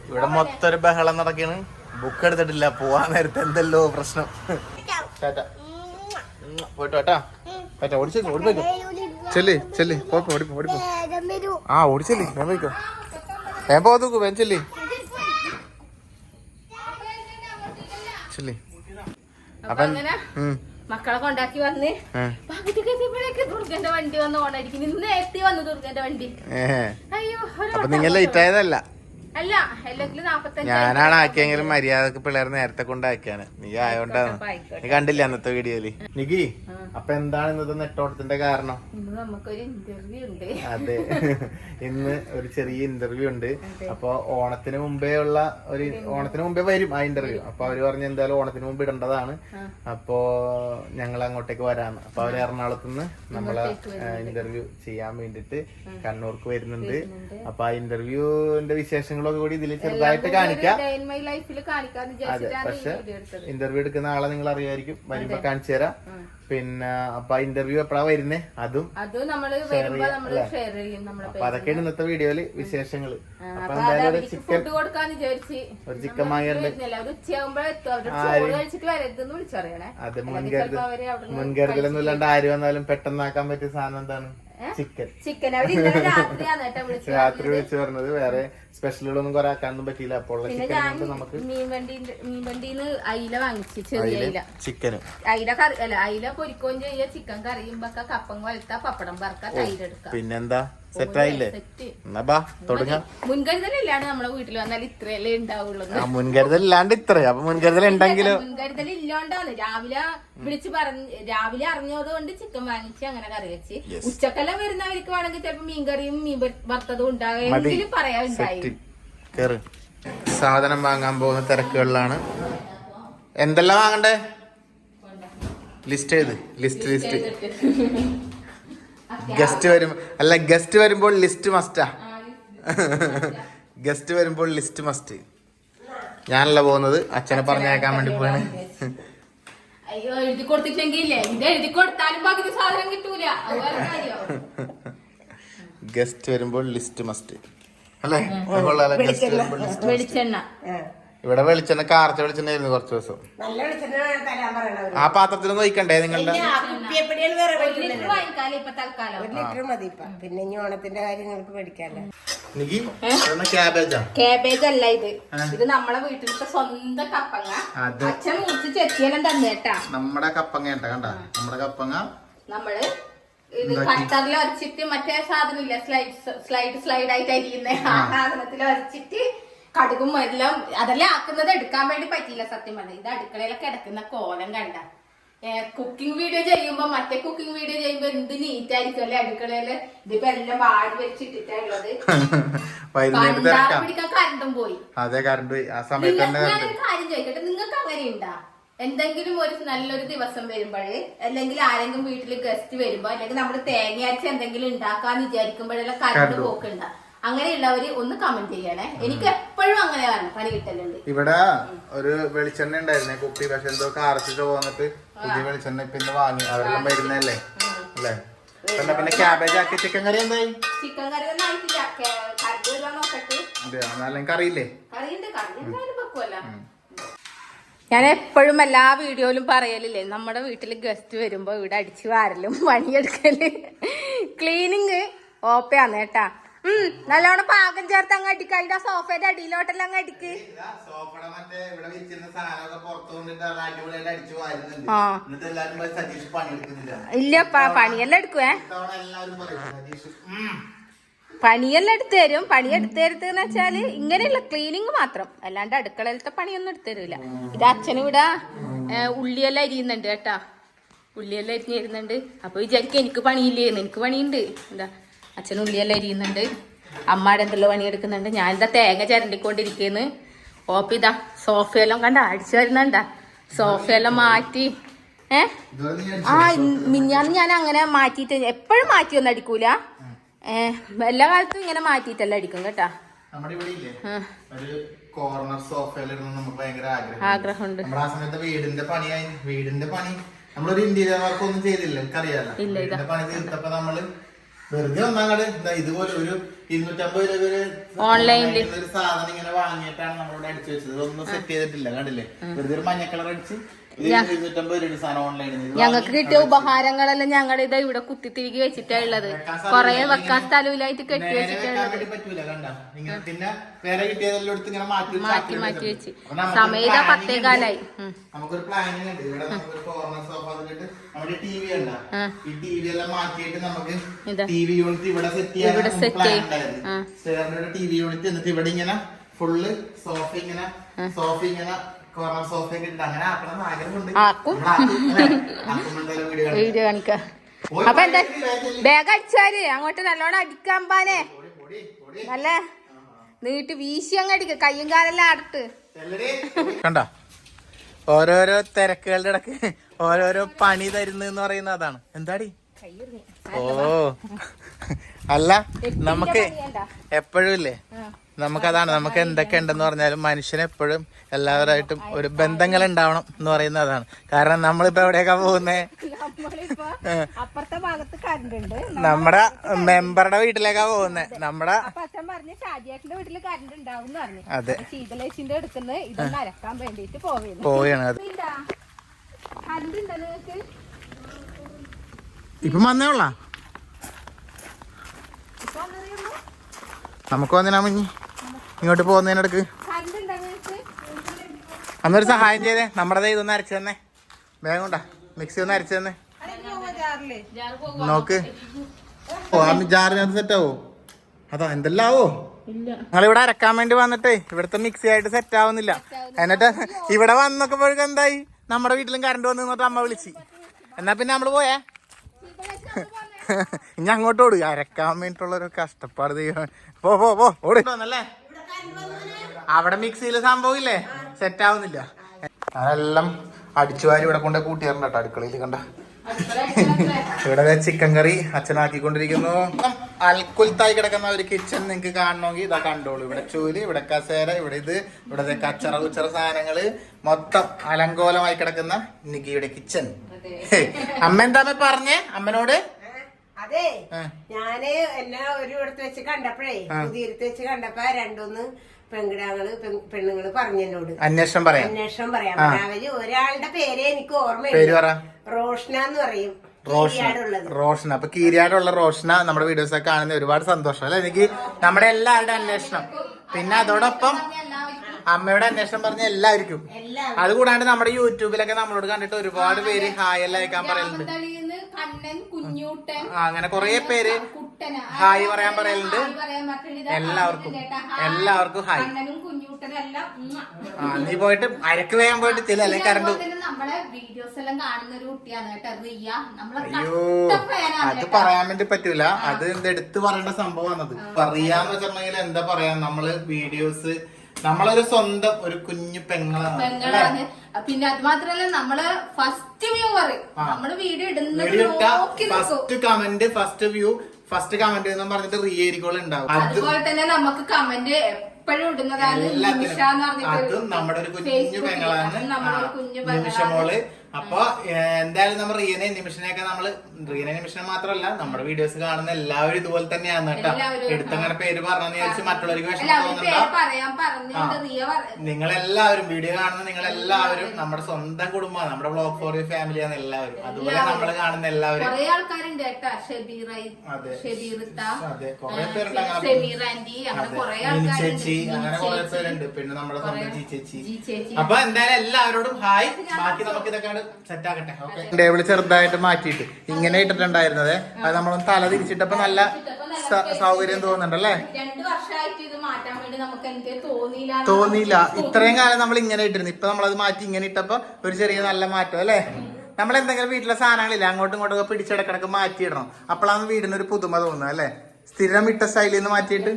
ഇവിടെ മൊത്തം ഒരു ബഹളം നടക്കാണ്. ബുക്ക് എടുത്തിട്ടില്ല, പോവാൻ നേരത്തെ എന്തല്ലോ പ്രശ്നം. പോയിട്ടോ ഏട്ടാ, പറ്റാ ഓടിച്ചേക്കോ, ഓടിപ്പോയിക്കോ, ചെല്ലി ചെല്ലി, പോപ്പോ ഓടിപ്പോ ഓടിപ്പോ. ആ ഓടിച്ചെല്ലി, ഞാൻ പോയിക്കോ, ഞാൻ പോകത്തൂക്കു, വേൻ ചെല്ലി ചെല്ലി. അപ്പൊ മക്കളെ കൊണ്ടാക്കി വന്ന് ദുർഗന്റെ വണ്ടി വന്ന് ഓണായിരിക്കും. ഇന്ന് നേരത്തെ വന്നു ദുർഗന്റെ വണ്ടി. അയ്യോ, അപ്പൊ നിങ്ങൾ ലേറ്റ് ആയതല്ല, അല്ല അല്ലെങ്കിൽ 45. ഞാനാണ് ആക്കിയെങ്കിലും മര്യാദക്ക് പിള്ളേർ നേരത്തെ കൊണ്ടാക്കിയാണ്. നീ ആയോണ്ടാണ്. നീ കണ്ടില്ല അന്നത്തെ വീഡിയോയില്. നിക്ക് അപ്പൊ എന്താണ് ഇന്നത്തെ നെട്ടോട്ടത്തിന്റെ കാരണം? നമുക്കൊരു ഇന്റർവ്യൂ ഉണ്ട്. അതെ, ഇന്ന് ഒരു ചെറിയ ഇന്റർവ്യൂ ഉണ്ട്. അപ്പൊ ഓണത്തിന് മുമ്പേ ഉള്ള ഓണത്തിന് മുമ്പേ വരും ആ ഇന്റർവ്യൂ. അപ്പൊ അവര് പറഞ്ഞ എന്തായാലും ഓണത്തിന് മുമ്പ് ഇടേണ്ടതാണ്. അപ്പോ ഞങ്ങൾ അങ്ങോട്ടേക്ക് വരാന്ന്. അപ്പൊ അവര് എറണാകുളത്ത് നിന്ന് നമ്മളെ ഇന്റർവ്യൂ ചെയ്യാൻ വേണ്ടിട്ട് കണ്ണൂർക്ക് വരുന്നുണ്ട്. അപ്പൊ ആ ഇന്റർവ്യൂവിന്റെ വിശേഷങ്ങളൊക്കെ കൂടി ഇതിൽ ചെറുതായിട്ട് കാണിക്കാം. അതെ, പക്ഷെ ഇന്റർവ്യൂ എടുക്കുന്ന ആളെ നിങ്ങൾ അറിയായിരിക്കും, വരുമ്പോ കാണിച്ചു തരാം. പിന്നെ അപ്പൊ ഇന്റർവ്യൂ എപ്പോഴാ വരുന്നേ അതും അപ്പൊ അതൊക്കെയാണ് ഇന്നത്തെ വീഡിയോയില് വിശേഷങ്ങള്. അപ്പൊ എന്തായാലും ഒരു ചിക്കൻ വാങ്ങിയുണ്ട്. അതെ, മുൻകരുതലൊന്നും ഇല്ലാണ്ട് ആര് വന്നാലും പെട്ടെന്നാക്കാൻ പറ്റിയ സാധനം എന്താണ്? ചിക്കൻ. രാത്രി വിളിച്ചു പറഞ്ഞത് വേറെ സ്പെഷ്യലുകളൊന്നും കുറെ ആക്കാനൊന്നും പറ്റിയില്ല. അപ്പോൾ നമുക്ക് മീൻവണ്ടിന്ന് അയില വാങ്ങിച്ചു, ചെറിയ അയില. ചിക്കനും അയില കറി അല്ല, അയില പൊരിക്കുകയും ചെയ്യുക, ചിക്കൻ കറിയും വെക്ക, കപ്പങ്ങ വലുത്ത, പപ്പടം വറുക്ക, തൈരെടുക്ക. പിന്നെന്താ, സെറ്റായില്ലേ? എന്നാ ബാ തുടങ്ങാം. മുൻകരുതലില്ലാണ്ട് നമ്മളെ വീട്ടിൽ വന്നാൽ ഇത്രയല്ലേ ഉണ്ടാവുള്ളൂ. മുൻകരുതൽ ഇല്ലാണ്ട് ഇത്ര, അപ്പൊ മുൻകരുതൽ ഉണ്ടെങ്കിലും മുൻകരുതൽ ഇല്ലാണ്ടാണ്. രാവിലെ വിളിച്ച് രാവിലെ അറിഞ്ഞത് കൊണ്ട് ചിക്കൻ വാങ്ങിച്ച് അങ്ങനെ കറി വെച്ച്. ഉച്ചക്കെല്ലാം വരുന്നവർക്ക് വേണമെങ്കിൽ ചിലപ്പോ മീൻകറിയും മീൻ വറുത്തതും ഉണ്ടാകുമെങ്കിലും പറയാനുണ്ടായി. സാധനം വാങ്ങാൻ പോകുന്ന തിരക്കുകളിലാണ്. എന്തെല്ലാം വാങ്ങണ്ടേ? ലിസ്റ്റ് ചെയ്ത് ലിസ്റ്റ് ഗസ്റ്റ് വരുമ്പോൾ ലിസ്റ്റ് മസ്റ്റാ. ഗസ്റ്റ് വരുമ്പോൾ ലിസ്റ്റ് മസ്റ്റ്. ഞാനല്ല പോകുന്നത്, അച്ഛനെ പറഞ്ഞേക്കാൻ വേണ്ടി പോയാണ്. അയ്യോ, എഴുതി കൊടുത്തിട്ടെങ്കിലേ ഇത് എഴുതി കൊടുത്താലും പകുതി സാധനം കിട്ടൂല. ഗസ്റ്റ് വരുമ്പോൾ ലിസ്റ്റ് മസ്റ്റ് അല്ലേ? വെളിച്ചെണ്ണ ഇവിടെ വെളിച്ചെണ്ണ കാർച്ച വെളിച്ചെണ്ണ ആയിരുന്നു കുറച്ച് ദിവസം. ആ പാത്രത്തിൽ നോക്കണ്ടേ നിങ്ങളുടെ? പിന്നെ ഓണത്തിന്റെ കാര്യങ്ങൾക്ക് പഠിക്കാല്ലോ. ക്യാബേജ് അല്ല ഇത്, ഇത് നമ്മളെ വീട്ടിലത്തെ സ്വന്തം കപ്പങ്ങ. അച്ഛൻ മുറിച്ച് ചെത്തിയെല്ലാം തന്നേട്ടാ. നമ്മുടെ കപ്പങ്ങ കണ്ട, നമ്മുടെ കപ്പങ്ങ നമ്മള് ഇത് കട്ടറിൽ വരച്ചിട്ട് മറ്റേ സാധനം ഇല്ല, സ്ലൈഡ് ആയിട്ട് അരിയുന്ന ആ സാധനത്തിൽ വരച്ചിട്ട് കടുകും എല്ലാം അതെല്ലാം ആക്കുന്നത് എടുക്കാൻ വേണ്ടി പറ്റിയില്ല സത്യം പറഞ്ഞത്. ഇത് അടുക്കളയിലൊക്കെ കിടക്കുന്ന കോലം കണ്ട. കുക്കിംഗ് വീഡിയോ ചെയ്യുമ്പോ മറ്റേ കുക്കിംഗ് വീഡിയോ ചെയ്യുമ്പോ എന്ത് നീറ്റ് ആയിരിക്കും അല്ലെ അടുക്കളയില്. ഇതിപ്പോ എല്ലാം വാടി വെച്ചിട്ടിട്ടുള്ളത്. പിടിക്കാൻ കരണ്ടും പോയി. ഞാനൊരു കാര്യം ചോദിക്കട്ടെ, നിങ്ങൾക്ക് അങ്ങനെയുണ്ടാ? എന്തെങ്കിലും ഒരു നല്ലൊരു ദിവസം വരുമ്പോഴേ, അല്ലെങ്കിൽ ആരെങ്കിലും വീട്ടിൽ ഗസ്റ്റ് വരുമ്പോ, അല്ലെങ്കിൽ നമ്മള് തേങ്ങ അരച്ച് എന്തെങ്കിലും ഉണ്ടാക്കാന്ന് വിചാരിക്കുമ്പോഴെല്ലാം കരണ്ട് പോക്കുണ്ടാ? അങ്ങനെയുള്ളവര് ഒന്ന് കമന്റ് ചെയ്യണേ. എനിക്ക് എപ്പോഴും അങ്ങനെയാണ് പണി കിട്ടലുണ്ട്. ഇവിടെ ഒരു വെളിച്ചെണ്ണ ഉണ്ടായിരുന്നേ കുപ്പി, പക്ഷെ എന്തോ കാർച്ചിട്ട് പോന്നിട്ട് പുതിയ വെളിച്ചെണ്ണ ഇപ്പൊ വാങ്ങി. അവരെല്ലാം വരുന്നല്ലേ അല്ലേ? പിന്നെ ക്യാബേജ് ആക്കി ചിക്കൻ കറി എന്തായി? ചിക്കൻ കറി ഒന്നും ആയിട്ടില്ല, കറി നോക്കട്ടെ. എന്നാലും കറിയില്ലേ? കറിയുണ്ട്, കറി വെക്കുമല്ലോ. ഞാൻ എപ്പോഴും എല്ലാ വീഡിയോയിലും പറയലില്ലേ, നമ്മുടെ വീട്ടിൽ ഗസ്റ്റ് വരുമ്പോ ഇവിടെ അടിച്ചു വാരലും പണിയെടുക്കല് ക്ലീനിങ് ഓപ്പയാന്ന് കേട്ടാ. നല്ലോണം പാകം ചേർത്ത് അങ്ങ് അടിക്ക. അതിന്റെ സോഫയുടെ അടിയിലോട്ടെല്ലാം അങ്ങ് അടിക്ക്. ഇല്ലപ്പാ, പണിയെല്ലാം എടുക്കുവേ, പണിയെല്ലാം എടുത്തു തരും. പണി എടുത്തു തരുത്തെന്ന് വെച്ചാല് ഇങ്ങനെയുള്ള ക്ലീനിങ് മാത്രം, അല്ലാണ്ട് അടുക്കളയിലത്തെ പണിയൊന്നും എടുത്തു തരൂല. ഇത് അച്ഛനും ഇവിടെ ഉള്ളിയെല്ലാം അരിയുന്നുണ്ട് കേട്ടാ, ഉള്ളിയെല്ലാം അരിഞ്ഞിരുന്നുണ്ട്. അപ്പൊ വിചാരിക്കും എനിക്ക് പണിയില്ലേന്ന്. എനിക്ക് പണിയുണ്ട്. എന്താ, അച്ഛൻ ഉള്ളിയെല്ലാം അരിയുന്നുണ്ട്, അമ്മാടെ എന്തെല്ലാം പണിയെടുക്കുന്നുണ്ട്. ഞാനിതാ തേങ്ങ ചിരണ്ടിക്കൊണ്ടിരിക്കുന്നു. ഓപ്പിതാ സോഫയെല്ലാം കണ്ട അടിച്ചു വരുന്നുണ്ടാ, സോഫയെല്ലാം മാറ്റി. മിഞ്ഞാന്ന് ഞാൻ അങ്ങനെ മാറ്റിയിട്ട്, എപ്പോഴും മാറ്റിയൊന്നും അടിക്കൂല, എല്ലാ കാലത്തും ഇങ്ങനെ മാറ്റിയിട്ടെല്ലാം അടിക്കും കേട്ടാ. കോർണർ സോഫയിലിരുന്ന് നമുക്ക് ഭയങ്കര ആഗ്രഹമുണ്ട്. നമ്മുടെ ആ സമയത്ത് വീടിന്റെ പണി നമ്മളൊരു ഇന്റീരിയർ വർക്ക് ഒന്നും ചെയ്തില്ല, എനിക്കറിയാലോ. വീടിന്റെ പണി തീർത്തപ്പോ നമ്മള് വെറുതെ ഒന്നാങ്ങാട് ഇതുപോലെ ഒരു 250 രൂപ ഓൺലൈനിൽ ഒരു സാധനം ഇങ്ങനെ വാങ്ങിയിട്ടാണ് നമ്മളിവിടെ അടിച്ചു വെച്ചത്. ഇതൊന്നും സെറ്റ് ചെയ്തിട്ടില്ല, കണ്ടില്ലേ? വെറുതെ ഒരു മഞ്ഞ കളർ അടിച്ച് 250 രൂപ സാധനം ഓൺലൈനിൽ. ഞങ്ങൾക്ക് കിട്ടിയ ഉപഹാരങ്ങളെല്ലാം ഞങ്ങളുടെ ഇത് ഇവിടെ കുത്തിത്തിരികി വെച്ചിട്ടാ ഉള്ളത്. കൊറേ വെക്കാൻ സ്ഥലമില്ലായിട്ട് കെട്ടി വെച്ചിട്ടുള്ളത്. പറ്റൂല കണ്ട. പിന്നെ വേറെ കിട്ടിയതെല്ലാം എടുത്ത് ഇങ്ങനെ മാറ്റി വെച്ച് സമയത്ത് 10:15. നമുക്കൊരു പ്ലാനിങ് ഉണ്ട്. ഇവിടെ നമുക്കൊരു കോർണർ സോഫ അതിലിട്ട് നമ്മുടെ ടി വി ഉണ്ട്. ഈ ടി വി എല്ലാം മാറ്റിയിട്ട് നമുക്ക് ടി വി യൂണിറ്റ് ഇവിടെ സെറ്റ് ചെയ്യാൻ പ്ലാൻ ഉണ്ടായിരുന്നു. സ്റ്റെയറിന്റെ ടി വി യൂണിറ്റ് എന്നിട്ട് ഇവിടെ ഇങ്ങനെ ഫുള്ള് സോഫ ഇങ്ങനെ കോർണർ സോഫ ഒക്കെ ഇട്ട് അങ്ങനെ ആക്കണം ആഗ്രഹമുണ്ട്. വീഡിയോ കാണിക്കാം. അപ്പൊ എന്താ ബാഗ് അടിച്ചാല് അങ്ങോട്ട് നല്ലോണം അടിക്കാൻ പാനെ നല്ല നീട്ട് വീശി അങ്ങ് അടിക്ക, കയ്യും കാലെല്ലാം അടുത്ത് കണ്ട. ഓരോരോ തിരക്കുകളുടെ ഇടക്ക് ഓരോരോ പണി തരുന്നെന്ന് പറയുന്ന അതാണ്. എന്താടി? ഓ അല്ല, നമുക്ക് എപ്പോഴും ഇല്ലേ, നമുക്കതാണ്, നമുക്ക് എന്തൊക്കെ ഉണ്ടെന്ന് പറഞ്ഞാലും മനുഷ്യന് എപ്പോഴും എല്ലാവരായിട്ടും ഒരു ബന്ധങ്ങൾ ഉണ്ടാവണം എന്ന് പറയുന്നത് അതാണ്. കാരണം നമ്മളിപ്പോ എവിടെയൊക്കെ പോകുന്നേ, അപ്പുറത്തെ ഭാഗത്ത് കറണ്ട് ഉണ്ട്, നമ്മുടെ മെമ്പറുടെ വീട്ടിലേക്കാ പോകുന്നേ. നമ്മുടെ അച്ഛൻ പറഞ്ഞ് ഷാജിയാക്കിന്റെ വീട്ടില് കറണ്ട് ഉണ്ടാവും പറഞ്ഞു. അതെ, ശീതലേശിന്റെ അടുത്തുനിന്ന് ഇതൊന്ന് അരക്കാൻ വേണ്ടിട്ട് പോവുകയാണ്. അത് കറണ്ട് ഉണ്ടോ നിങ്ങൾക്ക്? ഇപ്പം വന്നേ ഉള്ള നമുക്ക് വന്നിനാ മഞ്ഞി ഇങ്ങോട്ട് പോകുന്നതിനിടക്ക് അന്നൊരു സഹായം ചെയ്തേ. നമ്മുടെ ഇതൊന്ന് അരച്ചു തന്നെ, വേഗം കൊണ്ടാ മിക്സി ഒന്ന് അരച്ചു തന്നെ. നോക്ക്, ജാറിനകത്ത് സെറ്റ് ആവോ? അതാ എന്തെല്ലാം ആവോ? ഞങ്ങളിവിടെ അരക്കാൻ വേണ്ടി വന്നിട്ടേ ഇവിടുത്തെ മിക്സി ആയിട്ട് സെറ്റ് ആവുന്നില്ല. എന്നിട്ട് ഇവിടെ വന്നപ്പോഴേക്കും എന്തായി, നമ്മുടെ വീട്ടിലും കറണ്ട് വന്നു എന്നിട്ട് അമ്മ വിളിച്ച്. എന്നാ പിന്നെ നമ്മള് പോയേ, ഇനി അങ്ങോട്ട് ഓടുക. അരക്കാൻ വേണ്ടിട്ടുള്ള ഒരു കഷ്ടപ്പാട് ചെയ്യണം. പോ ഓടുന്നല്ലേ. അവിടെ മിക്സിയില് സംഭവം ഇല്ലേ, സെറ്റ് ആവുന്നില്ല. അതെല്ലാം അടിച്ചുവാരി ഇവിടെ കൊണ്ട് കൂട്ടിയാറുണ്ട് കേട്ടോ അടുക്കളയിൽ. കണ്ട ഇവിടെ ചിക്കൻ കറി അച്ഛനാക്കിക്കൊണ്ടിരിക്കുന്നു. അൽക്കുലത്തായി കിടക്കുന്ന ഒരു കിച്ചൺ നിങ്ങൾക്ക് കാണണമെങ്കിൽ ഇതാ കണ്ടോളൂ. ഇവിടെ ചൂല്, ഇവിടെ കസേര, ഇവിടെ ഇവിടെ കച്ചറ കുച്ചറ സാധനങ്ങള് മൊത്തം അലങ്കോലമായി കിടക്കുന്ന നികിയുടെ കിച്ചൺ. അമ്മ എന്താ പറഞ്ഞേ അമ്മനോട്? അതെ, ഞാന് എന്നെ ഒരു ഇടത്ത് വെച്ച് കണ്ടപ്പോഴേ, പുതിയടുത്ത് വെച്ച് കണ്ടപ്പോ രണ്ടൊന്ന് പെണ്ണുങ്ങള് പറഞ്ഞോട് അന്വേഷണം പറയാം. അവര് ഒരാളുടെ പേര് എനിക്ക് ഓർമ്മയില്ല, റോഷന എന്ന് പറയും. റോഷന. അപ്പൊ കീരിയാടുള്ള റോഷന നമ്മുടെ വീഡിയോസ് ഒക്കെ കാണുന്ന ഒരുപാട് സന്തോഷം അല്ലെ. എനിക്ക് നമ്മുടെ എല്ലാവരുടെ അന്വേഷണം, പിന്നെ അതോടൊപ്പം അമ്മയുടെ അന്വേഷണം പറഞ്ഞ എല്ലാവർക്കും. അതുകൂടാണ്ട് നമ്മുടെ യൂട്യൂബിലൊക്കെ നമ്മളോട് കണ്ടിട്ട് ഒരുപാട് പേര് ഹായ് എല്ലാം അയക്കാൻ പറയലുണ്ട്. അങ്ങനെ കുറെ പേര് ഹായ് പറയാൻ പറയലുണ്ട്. എല്ലാവർക്കും ഹായ്. നീ പോയിട്ട് അരക്ക് വേഗം പോയിട്ട് ചില അല്ലെ കറണ്ട്. അയ്യോ, അത് പറയാൻ വേണ്ടി പറ്റൂല. അത് എടുത്ത് പറയേണ്ട സംഭവമാണത്. പറയാന്ന് വെച്ചിട്ടുണ്ടെങ്കിൽ എന്താ പറയാ, നമ്മള് വീഡിയോസ് നമ്മളൊരു സ്വന്തം ഒരു കുഞ്ഞു പെങ്ങളാണ്. പിന്നെ അത് മാത്രല്ല നമ്മള് ഫസ്റ്റ് വ്യൂവർ, നമ്മള് വീഡിയോ ഇടുന്നത് first comment, first view, first comment എന്ന് പറഞ്ഞിട്ട് റീഏരിക്കോൾ ഉണ്ടാവും. അതുപോലെ തന്നെ നമുക്ക് കമന്റ് എപ്പോഴും ഇടുന്നതാണ് അതും നമ്മുടെ ഒരു കുഞ്ഞു പെങ്ങളാണ് നിമിഷമോള്. അപ്പൊ എന്തായാലും നമ്മൾ റീനെ നിമിഷനെയൊക്കെ റീനെ നിമിഷനെ മാത്രമല്ല നമ്മുടെ വീഡിയോസ് കാണുന്ന എല്ലാവരും ഇതുപോലെ തന്നെയാണ് കേട്ടോ. എടുത്തങ്ങനെ പേര് പറഞ്ഞെന്ന് വിചാരിച്ച് മറ്റുള്ളവർക്ക് വിഷമം തോന്നുന്നുണ്ടോ? നിങ്ങളെല്ലാവരും വീഡിയോ കാണുന്ന നിങ്ങളെല്ലാവരും നമ്മുടെ സ്വന്തം കുടുംബമാണ്, നമ്മുടെ വ്ളോഗ് ഫോർ യു ഫാമിലിയാണ് എല്ലാവരും. അതുപോലെ നമ്മൾ കാണുന്ന എല്ലാവരും ചേച്ചി, അങ്ങനെ കുറെ പേരുണ്ട്. പിന്നെ നമ്മുടെ സ്വന്തം ജി ചേച്ചി. അപ്പൊ എന്തായാലും എല്ലാവരോടും ഹായ്. ബാക്കി നമുക്ക് ഇതൊക്കെ സെറ്റ് ആക്കട്ടെ. ടേബിള് ചെറുതായിട്ട് മാറ്റിയിട്ട് ഇങ്ങനെ ഇട്ടിട്ടുണ്ടായിരുന്നത്, അത് നമ്മളൊന്ന് തല തിരിച്ചിട്ടപ്പോ നല്ല സൗകര്യം തോന്നുന്നുണ്ടല്ലേ. തോന്നിയില്ല. ഇത്രയും കാലം നമ്മൾ ഇങ്ങനെ ഇട്ടിരുന്നു, ഇപ്പൊ നമ്മളത് മാറ്റി ഇങ്ങനെ ഇട്ടപ്പോ ഒരു ചെറിയ നല്ല മാറ്റം അല്ലേ. നമ്മളെന്തെങ്കിലും വീട്ടിലെ സാധനങ്ങളില്ല അങ്ങോട്ടും ഇങ്ങോട്ടും ഒക്കെ പിടിച്ചിടക്കിടക്ക് മാറ്റിയിടണം. അപ്പോഴാണ് വീടിനൊരു പുതുമ തോന്നുന്നത് അല്ലെ. സ്ഥിരം ഇട്ട സ്റ്റൈലിൽ നിന്ന് മാറ്റിയിട്ട്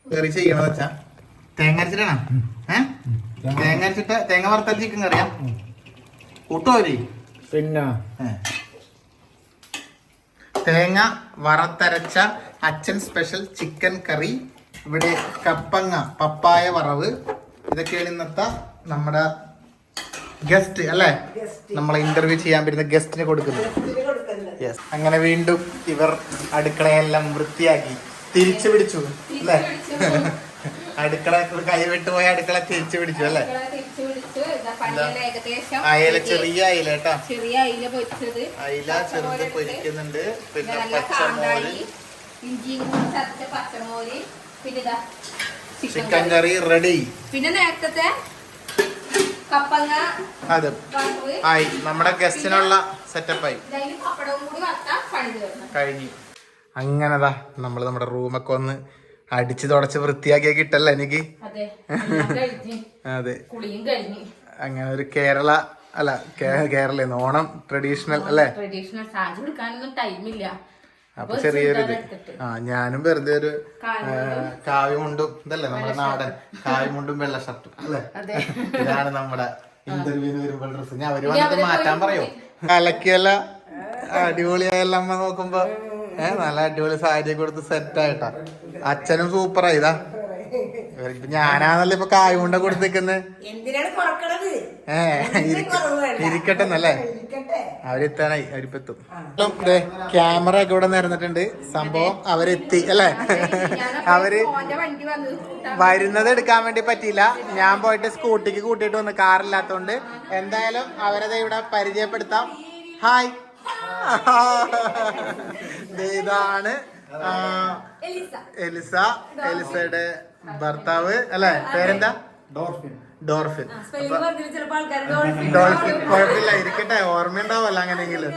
കറി ചെയ്യണമെന്ന് വെച്ചാ തേങ്ങ അരച്ചിട്ടാണ്. തേങ്ങ അരച്ചിട്ട് തേങ്ങ വറുത്ത ചിക്കൻ കറിയാ കൂട്ടുപോരി. പിന്നെ തേങ്ങ വറുത്തരച്ച അച്ഛൻ സ്പെഷ്യൽ ചിക്കൻ കറി. ഇവിടെ കപ്പങ്ങ പപ്പായ വറവ്. ഇതൊക്കെയാണ് ഇന്നത്തെ നമ്മുടെ ഗസ്റ്റ് അല്ലേ, നമ്മളെ ഇന്റർവ്യൂ ചെയ്യാൻ വരുന്ന ഗസ്റ്റിന് കൊടുക്കുന്നത്. യെസ്, അങ്ങനെ വീണ്ടും ഇവർ അടുക്കളയെല്ലാം വൃത്തിയാക്കി തിരിച്ചു പിടിച്ചു അല്ലേ? അടുക്കള കൈ വിട്ടുപോയ അടുക്കള തിരിച്ചു പിടിച്ചു അല്ലേ? അയല ചെറിയ അയില കേട്ടാ, ചെറിയ അയില പൊരിച്ചത്, അയില ചെറുത് പൊരിക്കുന്നുണ്ട്. പിന്നെ പച്ചമോര്, ഇഞ്ചിയും ചതച്ച പച്ചമോര്, പിന്നെ ചിക്കൻ കറി റെഡി. പിന്നെ നേരത്തെ കപ്പങ്ങ അതെ ആയി, നമ്മുടെ ഗസ്റ്റിനുള്ള സെറ്റപ്പായി പപ്പടവും കൂടി വറുത്താൽ പണി തീർന്നു കഴിഞ്ഞു. അങ്ങനെതാ നമ്മള് നമ്മുടെ റൂമൊക്കെ ഒന്ന് അടിച്ചു തുടച്ച് വൃത്തിയാക്കിയ കിട്ടല്ല എനിക്ക്. അതെ, അങ്ങനെ ഒരു കേരള അല്ല കേരള ഓണം ട്രഡീഷണൽ അല്ലേ? ട്രഡീഷണൽ സാരി എടുക്കാനൊന്നും ടൈമില്ല. അപ്പൊ ചെറിയൊരു ഞാനും വെറുതെ ഒരു കാവ്യമുണ്ടും ഇതല്ലേ നമ്മുടെ നാടൻ കാവ്യമുണ്ടും വെള്ള ഷർട്ടും അല്ലേ? ഇതാണ് നമ്മുടെ ഇന്റർവ്യൂവിന് വരുമ്പോൾ ഡ്രസ്. ഞാൻ അവര് വന്നിട്ട് മാറ്റാൻ പറയോ? അലക്കിയല്ല അടിപൊളിയായെല്ലാം അമ്മ നോക്കുമ്പോ നല്ല അടിപൊളി സാരി കൊടുത്ത് സെറ്റ് ആയിട്ടാ. അച്ഛനും സൂപ്പറായി. ഇതാ ഞാനാണല്ലോ ഇപ്പൊ കായുണ്ട കൊടുത്തേക്കുന്നത്. ഇരിക്കട്ടെ എന്നല്ലേ? അവരെത്താനായി, അവരിപ്പെത്തും. ക്യാമറ ഒക്കെ ഇവിടെ നിരന്നിട്ടുണ്ട്. സംഭവം അവരെത്തി അല്ലേ? അവര് വരുന്നത് എടുക്കാൻ വേണ്ടി പറ്റിയില്ല. ഞാൻ പോയിട്ട് സ്കൂട്ടിക്ക് കൂട്ടിയിട്ട് വന്ന്, കാറില്ലാത്തോണ്ട്. എന്തായാലും അവരത് ഇവിടെ പരിചയപ്പെടുത്താം. ഹായ്, ഇതാണ് എലിസ, എലിസയുടെ ഭർത്താവ് അല്ലെ? പേരെന്താ? ഡോർഫിൻ. ഡോർഫിൻ കുഴപ്പമില്ല, ഇരിക്കട്ടെ, ഓർമ്മയുണ്ടാവല്ലോ അങ്ങനെയെങ്കിലും.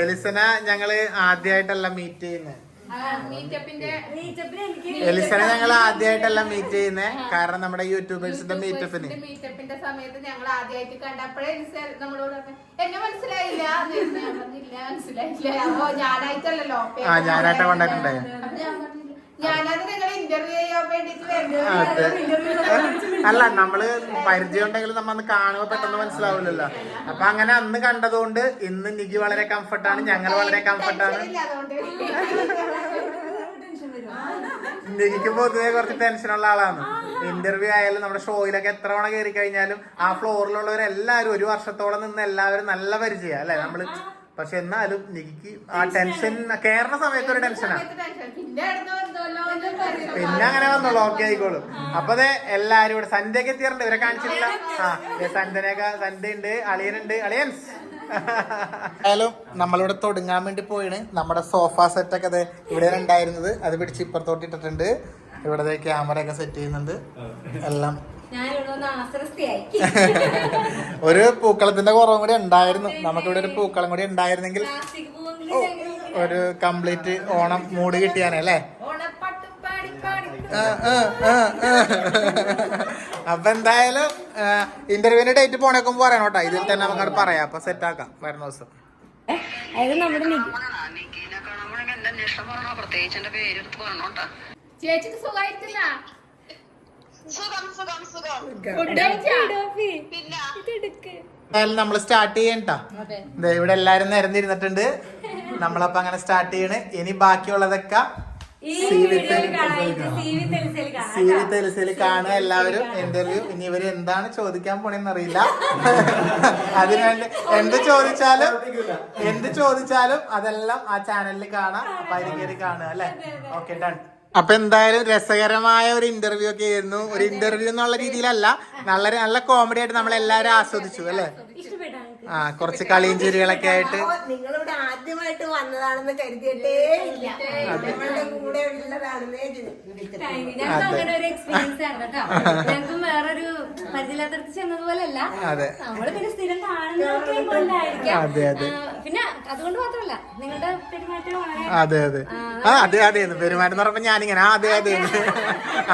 എലിസനെ ഞങ്ങള് ആദ്യമായിട്ടല്ല മീറ്റ് ചെയ്യുന്നത്. എലിസനെ ഞങ്ങൾ ആദ്യമായിട്ടല്ല മീറ്റ് ചെയ്യുന്നേ, കാരണം നമ്മുടെ യൂട്യൂബേഴ്സിന്റെ മീറ്റപ്പിന്റെ സമയത്ത് ഞങ്ങൾ ആദ്യമായിട്ട് കണ്ടപ്പോഴേ നമ്മളോട് എന്നെ മനസ്സിലായില്ല, ഞാനായിട്ടല്ലോ. ഞാനായിട്ടാ കൊണ്ടായിട്ടുണ്ടായി. ഞാനത് നിങ്ങൾ ഇന്റർവ്യൂ ചെയ്യാൻ വേണ്ടിട്ട്. അല്ല, നമ്മള് പരിചയം ഉണ്ടെങ്കിൽ നമ്മ കാണുമ്പോ പെട്ടെന്ന് മനസ്സിലാവില്ലല്ലോ. അപ്പൊ അങ്ങനെ അന്ന് കണ്ടതുകൊണ്ട് ഇന്ന് നിക്ക് വളരെ കംഫർട്ടാണ്, ഞങ്ങൾ വളരെ കംഫർട്ടാണ്. നിക്ക് പൊതുവെ കുറച്ച് ടെൻഷനുള്ള ആളാണ്. ഇന്റർവ്യൂ ആയാലും നമ്മുടെ ഷോയിലൊക്കെ എത്ര തവണ കയറി കഴിഞ്ഞാലും ആ ഫ്ലോറിലുള്ളവരെല്ലാവരും ഒരു വർഷത്തോളം നിന്ന് എല്ലാവരും നല്ല പരിചയം അല്ലെ നമ്മള്. പക്ഷെ എന്നാലും നിക്ക് ആ ടെൻഷൻ കയറുന്ന സമയത്ത് ഒരു ടെൻഷനാണ്. പിന്നെ അങ്ങനെ വന്നോളൂ, ഓക്കെ ആയിക്കോളും. അപ്പൊ അതെ എല്ലാരും ഇവിടെ സന്ധ്യയൊക്കെ എത്തിയിട്ടുണ്ട്. ഇവരെ കാണിച്ചിട്ടില്ല. സന്ധ്യ ഉണ്ട്, അളിയനുണ്ട്, അളിയൻസ്. ആയാലും നമ്മളിവിടെ തുടങ്ങാൻ വേണ്ടി പോയിണ്. നമ്മുടെ സോഫ സെറ്റ് ഒക്കെ അതെ ഇവിടെ ഉണ്ടായിരുന്നത് അത് പിടിച്ച് ഇപ്പുറത്തോട്ട് ഇട്ടിട്ടുണ്ട്. ഇവിടെ ക്യാമറ ഒക്കെ സെറ്റ് ചെയ്യുന്നുണ്ട് എല്ലാം. ഒരു പൂക്കളത്തിന്റെ കുറവും കൂടി ഉണ്ടായിരുന്നു. നമുക്കിവിടെ ഒരു പൂക്കളം കൂടി ഉണ്ടായിരുന്നെങ്കിൽ ഒരു കംപ്ലീറ്റ് ഓണം മൂഡ് കിട്ടിയാനേ അല്ലേ? അപ്പൊ എന്തായാലും ഇന്റർവ്യൂവിന്റെ ഡേറ്റ് പോണേക്കുമ്പോ പറയണോട്ടാ. ഇതിൽ തന്നെ നമുക്ക് പറയാം. അപ്പൊ സെറ്റ് ആക്കാം വരുന്ന ദിവസം. ചേച്ചിക്ക് സുഖമായിട്ടില്ല? നമ്മള് സ്റ്റാർട്ട് ചെയ്യണ്ടാ. ഇവിടെ എല്ലാരും നിരന്നിരുന്നിട്ടുണ്ട്. നമ്മളപ്പോ അങ്ങനെ സ്റ്റാർട്ട് ചെയ്യണ്. ഇനി ബാക്കിയുള്ളതൊക്കെ തെലുസിൽ കാണുക എല്ലാവരും. ഇന്റർവ്യൂ ഇനി ഇവര് എന്താണ് ചോദിക്കാൻ പോണെന്ന് അറിയില്ല. അതിനുവേണ്ടി എന്ത് ചോദിച്ചാലും അതെല്ലാം ആ ചാനലിൽ കാണാം. അപ്പൊ അതിൽ കയറി കാണുക അല്ലെ? Okay, done. അപ്പൊ എന്തായാലും രസകരമായ ഒരു ഇന്റർവ്യൂ ഒക്കെ ആയിരുന്നു. ഒരു ഇന്റർവ്യൂ എന്നുള്ള രീതിയിലല്ല, നല്ല കോമഡി ആയിട്ട് നമ്മളെല്ലാരും ആസ്വദിച്ചു അല്ലെ? കുറച്ച് കളിയും ചിരികളൊക്കെ ആയിട്ട്. നിങ്ങളിവിടെ ആദ്യമായിട്ട് വന്നതാണെന്ന് കരുതിയിട്ടേ ഇല്ല, നമ്മളുടെ കൂടെ ഉള്ളതാണെന്നേ. ഞങ്ങൾക്കും വേറൊരു പരിചയത്തിനടുത്ത് ചെന്നതുപോലെയല്ല, നമ്മള് പിന്നെ സ്ഥിരം കാണുന്നതായിരിക്കാം. പിന്നെ അതുകൊണ്ട് മാത്രമല്ല നിങ്ങളുടെ പെരുമാറ്റം അതെ പെരുമാറ്റം എന്ന് പറയുമ്പോ ഞാനിങ്ങനെ അതെ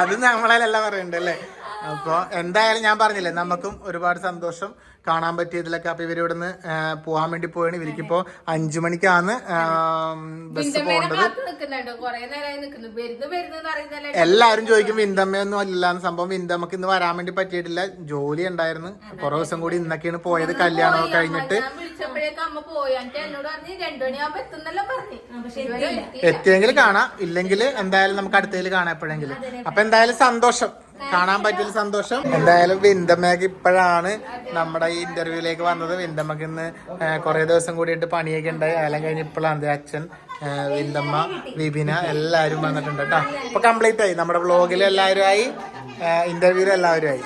അത് നമ്മളല്ല പറയണ്ടല്ലേ. അപ്പൊ എന്തായാലും ഞാൻ പറഞ്ഞില്ലേ, നമുക്കും ഒരുപാട് സന്തോഷം കാണാൻ പറ്റിയതിലൊക്കെ. അപ്പൊ ഇവരിവിടുന്ന് പോവാൻ വേണ്ടി പോയാണ്. ഇവർക്കിപ്പോ 5 മണിക്കാണ് ബസ് പോകേണ്ടത്. എല്ലാരും ചോദിക്കും വിന്തമ്മയൊന്നും അല്ലാന്ന്. സംഭവം വിന്തമ്മക്ക് ഇന്ന് വരാൻ വേണ്ടി പറ്റിയിട്ടില്ല, ജോലി ഉണ്ടായിരുന്നു. കുറെ ദിവസം കൂടി ഇന്നൊക്കെയാണ് പോയത്, കല്യാണം കഴിഞ്ഞിട്ട്. എത്തിയെങ്കിൽ കാണാം, ഇല്ലെങ്കിൽ എന്തായാലും നമുക്ക് അടുത്തതിൽ കാണാം എപ്പോഴെങ്കിലും. അപ്പൊ എന്തായാലും സന്തോഷം. കാണാൻ പറ്റിയ സന്തോഷം. എന്തായാലും വിന്തമ്മക്ക് ഇപ്പോഴാണ് നമ്മുടെ ഈ ഇന്റർവ്യൂലേക്ക് വന്നത്. വിന്തമ്മക്ക് ഇന്ന് കുറെ ദിവസം കൂടിയിട്ട് പണിയൊക്കെ ഉണ്ടായി. അതെല്ലാം കഴിഞ്ഞ് ഇപ്പോഴാണ് അച്ഛൻ, വിന്തമ്മ, വിപിന എല്ലാവരും വന്നിട്ടുണ്ട് കേട്ടോ. ഇപ്പൊ കംപ്ലീറ്റ് ആയി. നമ്മുടെ വ്ളോഗിൽ എല്ലാവരും ആയി, ഇന്റർവ്യൂവിൽ എല്ലാവരും ആയി.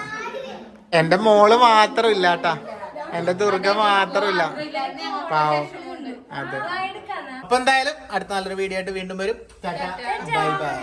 എന്റെ മോള് മാത്രം ഇല്ല കേട്ടാ, എന്റെ ദുർഗ മാത്രമില്ല, പാവം. അതെ. അപ്പൊ എന്തായാലും അടുത്ത നല്ലൊരു വീഡിയോ ആയിട്ട് വീണ്ടും വരും. Bye bye.